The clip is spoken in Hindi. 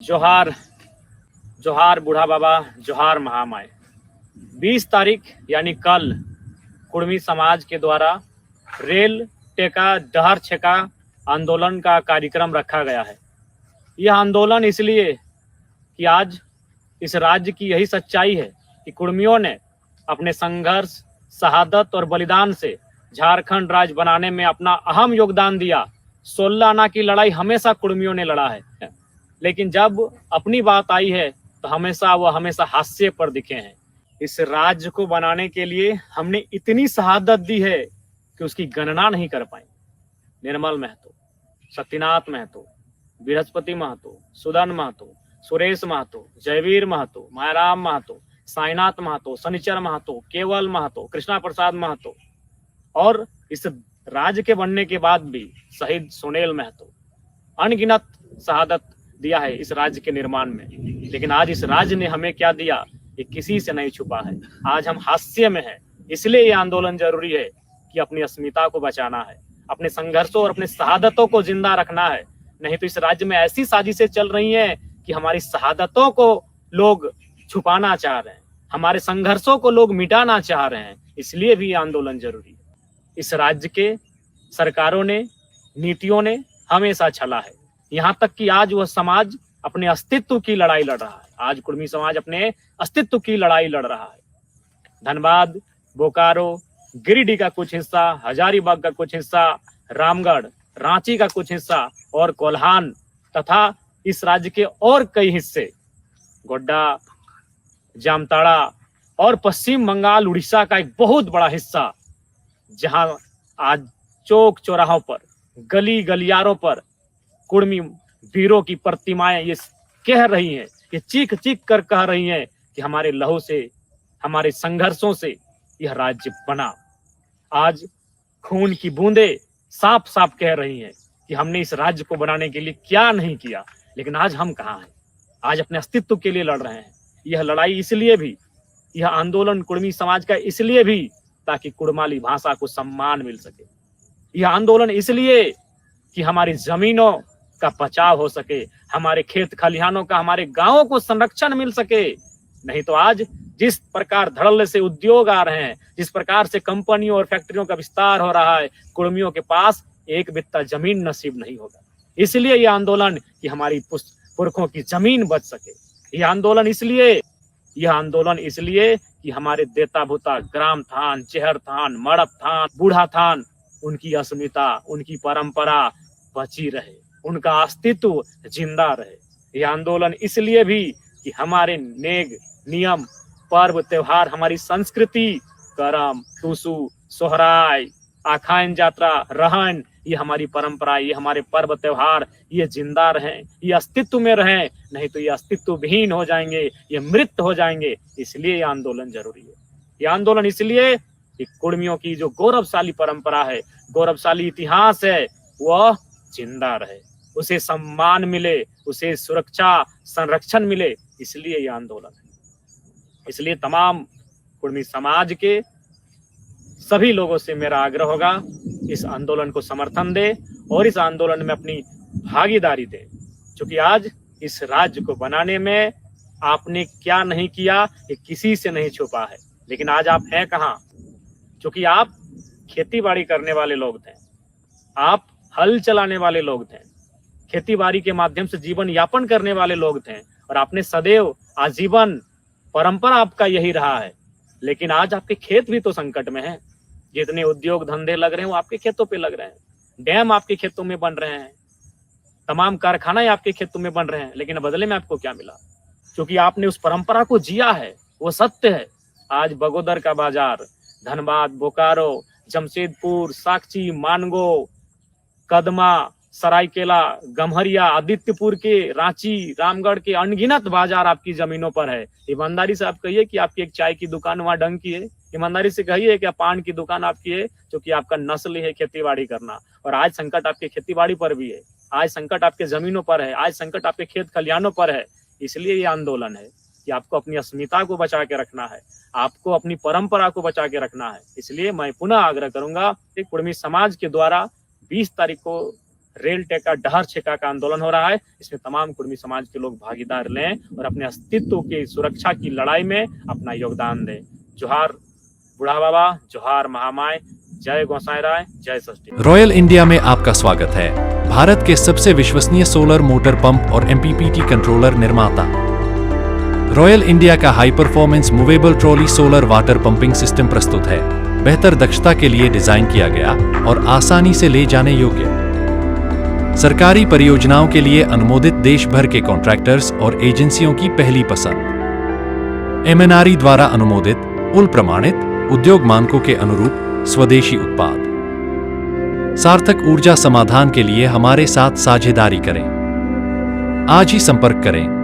जोहार जोहार बूढ़ा बाबा, जोहार महामाए। 20 तारीख यानी कल कुर्मी समाज के द्वारा रेल टेका डहर छेका आंदोलन का कार्यक्रम रखा गया है। यह आंदोलन इसलिए कि आज इस राज्य की यही सच्चाई है कि कुर्मियों ने अपने संघर्ष, शहादत और बलिदान से झारखंड राज्य बनाने में अपना अहम योगदान दिया। 16 आना की लड़ाई हमेशा कुर्मियों ने लड़ा है, लेकिन जब अपनी बात आई है तो हमेशा हाशिए पर दिखे हैं। इस राज्य को बनाने के लिए हमने इतनी शहादत दी है कि उसकी गणना नहीं कर पाए। निर्मल महतो, सत्यनाथ महतो, बृहस्पति महतो, सुदन महतो, सुरेश महतो, जयवीर महतो, मायाराम महतो, साईनाथ महतो, शनिचर महतो, केवल महतो, कृष्णा प्रसाद महतो और इस राज्य के बनने के बाद भी शहीद सुनील महतो, अनगिनत शहादत दिया है इस राज्य के निर्माण में। लेकिन आज इस राज्य ने हमें क्या दिया, ये किसी से नहीं छुपा है। आज हम हाशिए में हैं, इसलिए ये आंदोलन जरूरी है कि अपनी अस्मिता को बचाना है, अपने संघर्षों और अपने शहादतों को जिंदा रखना है। नहीं तो इस राज्य में ऐसी साजिशें चल रही हैं कि हमारी शहादतों को लोग छुपाना चाह रहे हैं, हमारे संघर्षों को लोग मिटाना चाह रहे हैं। इसलिए भी ये आंदोलन जरूरी है। इस राज्य के सरकारों ने, नीतियों ने हमेशा छला है, यहाँ तक कि आज वह समाज अपने अस्तित्व की लड़ाई लड़ रहा है। आज कुर्मी समाज अपने अस्तित्व की लड़ाई लड़ रहा है। धनबाद, बोकारो, गिरिडीह का कुछ हिस्सा, हजारीबाग का कुछ हिस्सा, रामगढ़, रांची का कुछ हिस्सा और कोल्हान तथा इस राज्य के और कई हिस्से, गोड्डा, जामताड़ा और पश्चिम बंगाल, उड़ीसा का एक बहुत बड़ा हिस्सा, जहां आज चौक चौराहों पर, गली गलियारों पर कुर्मी वीरों की प्रतिमाएं ये कह रही हैं, ये चीख चीख कर कह रही हैं कि हमारे लहू से, हमारे संघर्षों से यह राज्य बना। आज खून की बूंदें साफ साफ कह रही हैं कि हमने इस राज्य को बनाने के लिए क्या नहीं किया। लेकिन आज हम कहाँ हैं? आज अपने अस्तित्व के लिए लड़ रहे हैं। यह लड़ाई इसलिए भी, यह आंदोलन कुर्मी समाज का इसलिए भी ताकि कुड़माली भाषा को सम्मान मिल सके। यह आंदोलन इसलिए कि हमारी जमीनों का बचाव हो सके, हमारे खेत खलिहानों का, हमारे गांवों को संरक्षण मिल सके। नहीं तो आज जिस प्रकार धड़ल्ले से उद्योग आ रहे हैं, जिस प्रकार से कंपनियों और फैक्ट्रियों का विस्तार हो रहा है, कुर्मियों के पास एक बित्ता जमीन नसीब नहीं होगा। इसलिए यह आंदोलन कि हमारी पुरखों की जमीन बच सके। यह आंदोलन इसलिए कि हमारे देता भूता ग्राम थान, चेहर थान, मड़प थान, बूढ़ा थान, उनकी अस्मिता, उनकी परंपरा बची रहे, उनका अस्तित्व जिंदा रहे। यह आंदोलन इसलिए भी कि हमारे नेग, नियम, पर्व, त्योहार, हमारी संस्कृति, करम, टूसू, सोहराय, आखान यात्रा, रहन, ये हमारी परंपरा, ये हमारे पर्व त्योहार, ये जिंदा रहें, ये अस्तित्व में रहें। नहीं तो ये अस्तित्व विहीन हो जाएंगे, ये मृत हो जाएंगे। इसलिए ये आंदोलन जरूरी है। ये आंदोलन इसलिए कि कुर्मियों की जो गौरवशाली परंपरा है, गौरवशाली इतिहास है, वह जिंदा रहे, उसे सम्मान मिले, उसे सुरक्षा, संरक्षण मिले। इसलिए ये आंदोलन है। इसलिए तमाम कुर्मी समाज के सभी लोगों से मेरा आग्रह होगा, इस आंदोलन को समर्थन दे और इस आंदोलन में अपनी भागीदारी दे। क्योंकि आज इस राज्य को बनाने में आपने क्या नहीं किया, ये किसी से नहीं छुपा है। लेकिन आज आप हैं कहाँ? क्योंकि आप खेती बाड़ी करने वाले लोग थे, आप हल चलाने वाले लोग थे, खेती बाड़ी के माध्यम से जीवन यापन करने वाले लोग थे और आपने सदैव आजीवन परंपरा आपका यही रहा है। लेकिन आज आपके खेत भी तो संकट में हैं। जितने उद्योग धंधे लग रहे हैं वो आपके खेतों पे लग रहे हैं, डैम आपके खेतों में बन रहे हैं, तमाम कारखाने आपके खेतों में बन रहे हैं। लेकिन बदले में आपको क्या मिला? क्योंकि आपने उस परंपरा को जिया है, वो सत्य है। आज बगोदर का बाजार, धनबाद, बोकारो, जमशेदपुर, साकची, मानगो, कदमा, सरायकेला, गम्हरिया, आदित्यपुर के, रांची, रामगढ़ के अनगिनत बाजार आपकी जमीनों पर है। ईमानदारी से आप कहिए कि आपकी एक चाय की दुकान वहां डंग की है। ईमानदारी से कहिए कि पान की दुकान आपकी है, क्योंकि आपका नस्ल है खेतीबाड़ी करना। और आज संकट आपके खेतीबाड़ी पर भी है, आज संकट आपके जमीनों पर है, आज संकट आपके खेत खलिहानों पर है। इसलिए ये आंदोलन है कि आपको अपनी अस्मिता को बचा के रखना है, आपको अपनी परंपरा को बचा के रखना है। इसलिए मैं पुनः आग्रह करूंगा कि कुर्मी समाज के द्वारा 20 तारीख को रेल टेका डहर छेका का आंदोलन हो रहा है। इसमें तमाम कुर्मी समाज के लोग भागीदार लें और अपने अस्तित्व की सुरक्षा की लड़ाई में अपना योगदान दें। जोहार बूढ़ा बाबा, जोहार महामाय, जय गोसाई राय, जय षष्ठी। रॉयल इंडिया में आपका स्वागत है। भारत के सबसे विश्वसनीय सोलर मोटर पंप और एमपीपीटी कंट्रोलर निर्माता रॉयल इंडिया का high performance movable trolley solar water pumping system प्रस्तुत है। बेहतर दक्षता के लिए डिजाइन किया गया और आसानी से ले जाने योग्य। सरकारी परियोजनाओं के लिए अनुमोदित देश भर के कॉन्ट्रैक्टर्स और एजेंसियों की पहली पसंद। एमएनआरई द्वारा अनुमोदित, उल प्रमाणित, उद्योग मानकों के अनुरूप स्वदेशी उत्पाद। सार्थक ऊर्जा समाधान के लिए हमारे साथ साझेदारी करें। आज ही संपर्क करें।